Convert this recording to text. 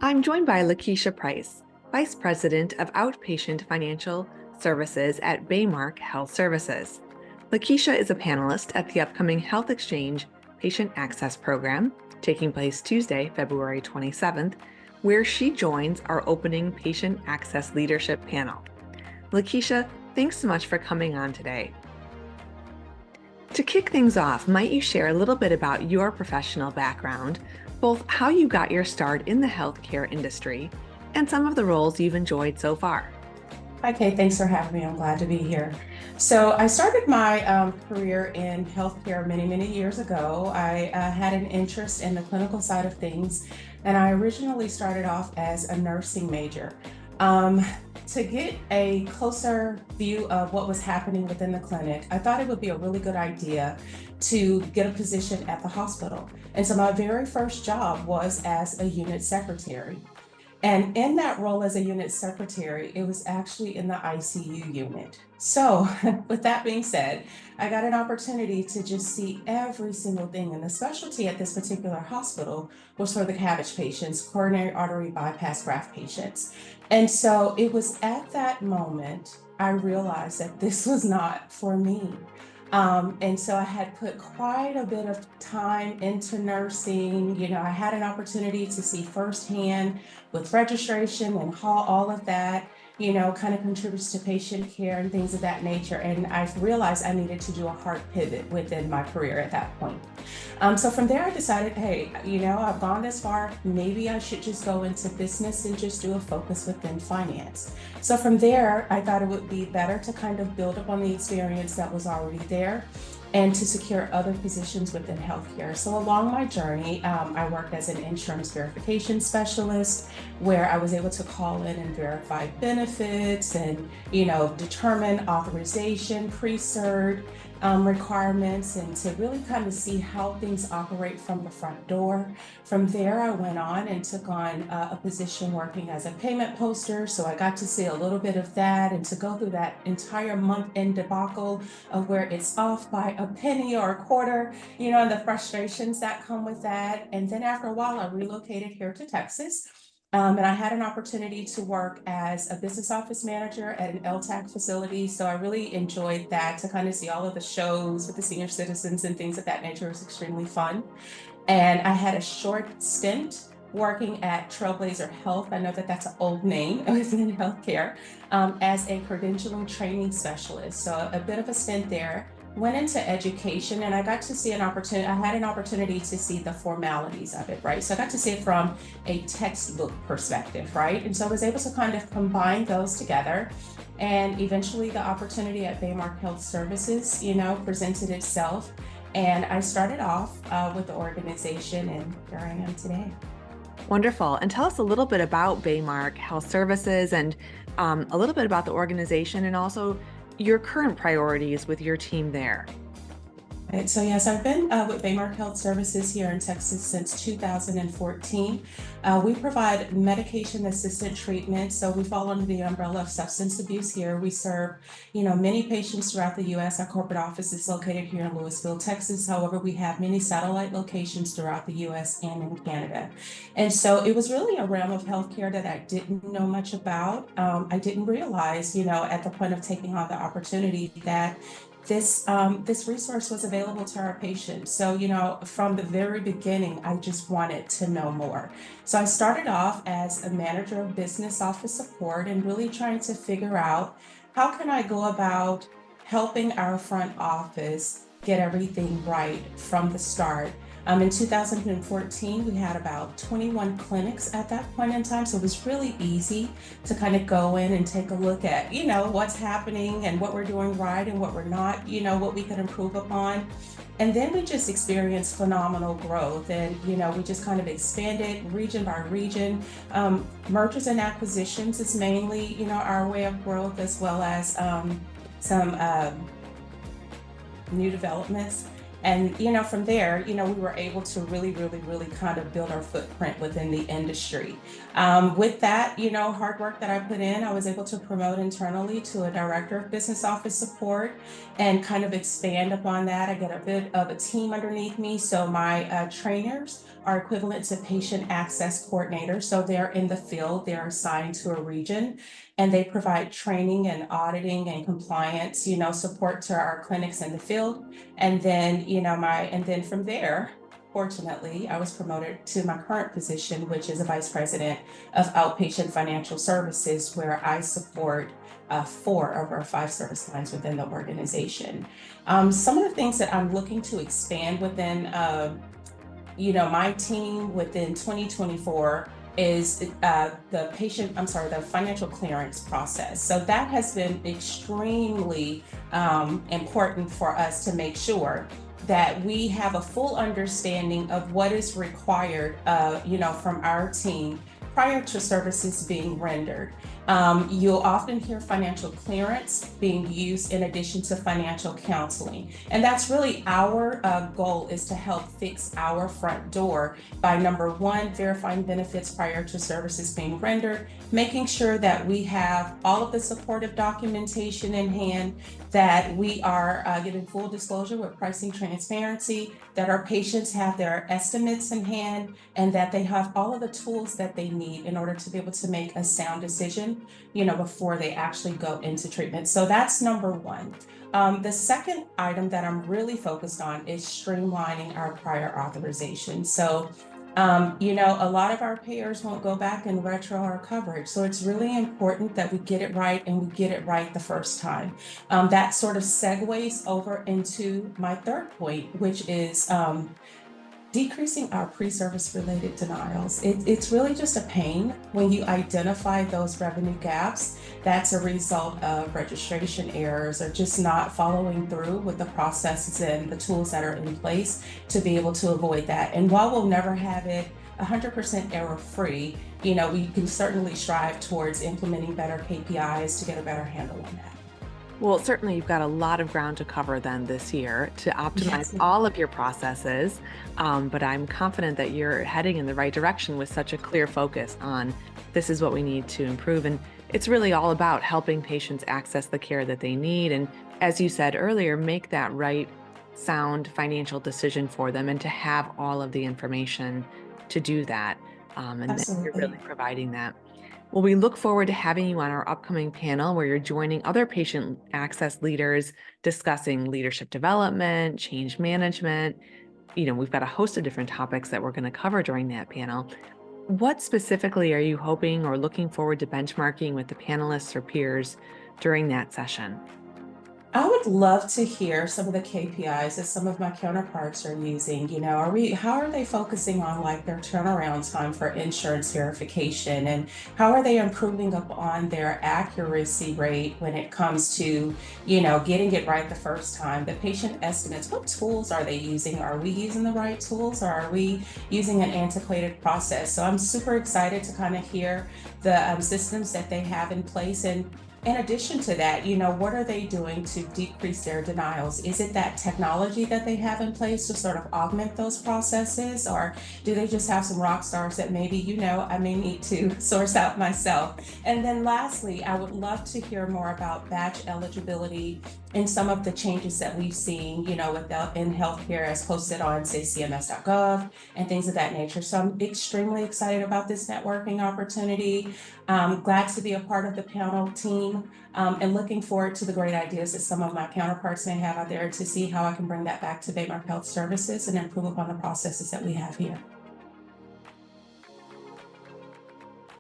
I'm joined by LaKeisha Price, Vice President of Outpatient Financial Services at Baymark Health Services. LaKeisha is a panelist at the upcoming HealthXchange Patient Access Program, taking place Tuesday, February 27th, where she joins our opening Patient Access Leadership panel. LaKeisha, thanks so much for coming on today. To kick things off, might you share a little bit about your professional background, both how you got your start in the healthcare industry and some of the roles you've enjoyed so far? Hi, Kate. Thanks for having me. I'm glad to be here. So I started my career in healthcare many, many years ago. I had an interest in the clinical side of things, and I originally started off as a nursing major. Um, to get a closer view of what was happening within the clinic, I thought it would be a really good idea to get a position at the hospital. And so my very first job was as a unit secretary. And in that role as a unit secretary, it was actually in the ICU unit. So, with that being said, I got an opportunity to just see every single thing. And the specialty at this particular hospital was for the CABG patients, coronary artery bypass graft patients. And so it was at that moment I realized that this was not for me. And so I had put quite a bit of time into nursing. I had an opportunity to see firsthand with registration and all of that, kind of contributes to patient care and things of that nature. And I realized I needed to do a hard pivot within my career at that point. So from there, I decided, hey, I've gone this far. Maybe I should just go into business and just do a focus within finance. So from there, I thought it would be better to kind of build upon the experience that was already there and to secure other positions within healthcare. So along my journey, I worked as an insurance verification specialist where I was able to call in and verify benefits and, determine authorization, pre-cert, requirements, and to really kind of see how things operate from the front door. From there, I went on and took on a position working as a payment poster. So I got to see a little bit of that and to go through that entire month-end debacle of where it's off by a penny or a quarter, and the frustrations that come with that. And then after a while, I relocated here to Texas. And I had an opportunity to work as a business office manager at an LTAC facility. So I really enjoyed that to kind of see all of the shows with the senior citizens and things of that nature. It was extremely fun. And I had a short stint working at Trailblazer Health. I know that that's an old name within healthcare, as a credentialing training specialist. So a bit of a stint there. Went into education and I got to see I had an opportunity to see the formalities of it, right? So I got to see it from a textbook perspective, right? And so I was able to kind of combine those together. And eventually the opportunity at Baymark Health Services, presented itself. And I started off with the organization, and here I am today. Wonderful. And tell us a little bit about Baymark Health Services and a little bit about the organization and also your current priorities with your team there. Right, so yes, I've been with Baymark Health Services here in Texas since 2014. We provide medication-assisted treatment, so we fall under the umbrella of substance abuse here. We serve, many patients throughout the U.S. Our corporate office is located here in Louisville, Texas. However, we have many satellite locations throughout the U.S. and in Canada. And so it was really a realm of healthcare that I didn't know much about. I didn't realize, at the point of taking on the opportunity that this resource was available to our patients. So, from the very beginning, I just wanted to know more. So I started off as a manager of business office support and really trying to figure out how can I go about helping our front office get everything right from the start. In 2014, we had about 21 clinics at that point in time. So it was really easy to kind of go in and take a look at, what's happening and what we're doing right and what we're not, what we could improve upon. And then we just experienced phenomenal growth and, we just kind of expanded region by region. Mergers and acquisitions is mainly, our way of growth, as well as some new developments. And, from there, we were able to really, really, really kind of build our footprint within the industry. With that, hard work that I put in, I was able to promote internally to a director of business office support and kind of expand upon that. I got a bit of a team underneath me. So my trainers are equivalent to patient access coordinators. So they're in the field, they're assigned to a region, and they provide training and auditing and compliance, support to our clinics in the field. And then, and then from there, fortunately, I was promoted to my current position, which is a vice president of Outpatient Financial Services, where I support 4 of our 5 service lines within the organization. Some of the things that I'm looking to expand within, my team within 2024 is the financial clearance process. So that has been extremely important for us to make sure that we have a full understanding of what is required, from our team prior to services being rendered. You'll often hear financial clearance being used in addition to financial counseling. And that's really our goal, is to help fix our front door by, number one, verifying benefits prior to services being rendered, making sure that we have all of the supportive documentation in hand, that we are giving full disclosure with pricing transparency, that our patients have their estimates in hand, and that they have all of the tools that they need in order to be able to make a sound decision, before they actually go into treatment. So that's number one. The second item that I'm really focused on is streamlining our prior authorization. So, a lot of our payers won't go back and retro our coverage. So it's really important that we get it right, and we get it right the first time. That sort of segues over into my third point, which is decreasing our pre-service related denials. It's really just a pain when you identify those revenue gaps. That's a result of registration errors or just not following through with the processes and the tools that are in place to be able to avoid that. And while we'll never have it 100% error free, we can certainly strive towards implementing better KPIs to get a better handle on that. Well, certainly you've got a lot of ground to cover then this year to optimize all of your processes. But I'm confident that you're heading in the right direction with such a clear focus on this is what we need to improve. And it's really all about helping patients access the care that they need. And as you said earlier, make that right, sound financial decision for them, and to have all of the information to do that. And that you're really providing that. Well, we look forward to having you on our upcoming panel where you're joining other patient access leaders discussing leadership development, change management. We've got a host of different topics that we're going to cover during that panel. What specifically are you hoping or looking forward to benchmarking with the panelists or peers during that session? I would love to hear some of the KPIs that some of my counterparts are using. How are they focusing on like their turnaround time for insurance verification, and how are they improving upon their accuracy rate when it comes to, getting it right the first time? The patient estimates, what tools are they using? Are we using the right tools, or are we using an antiquated process? So I'm super excited to kind of hear the systems that they have in place. And in addition to that, what are they doing to decrease their denials? Is it that technology that they have in place to sort of augment those processes? Or do they just have some rock stars that maybe, I may need to source out myself? And then lastly, I would love to hear more about batch eligibility and some of the changes that we've seen, in healthcare as posted on, say, cms.gov and things of that nature. So I'm extremely excited about this networking opportunity. Glad to be a part of the panel team, and looking forward to the great ideas that some of my counterparts may have out there to see how I can bring that back to Baymark Health Services and improve upon the processes that we have here.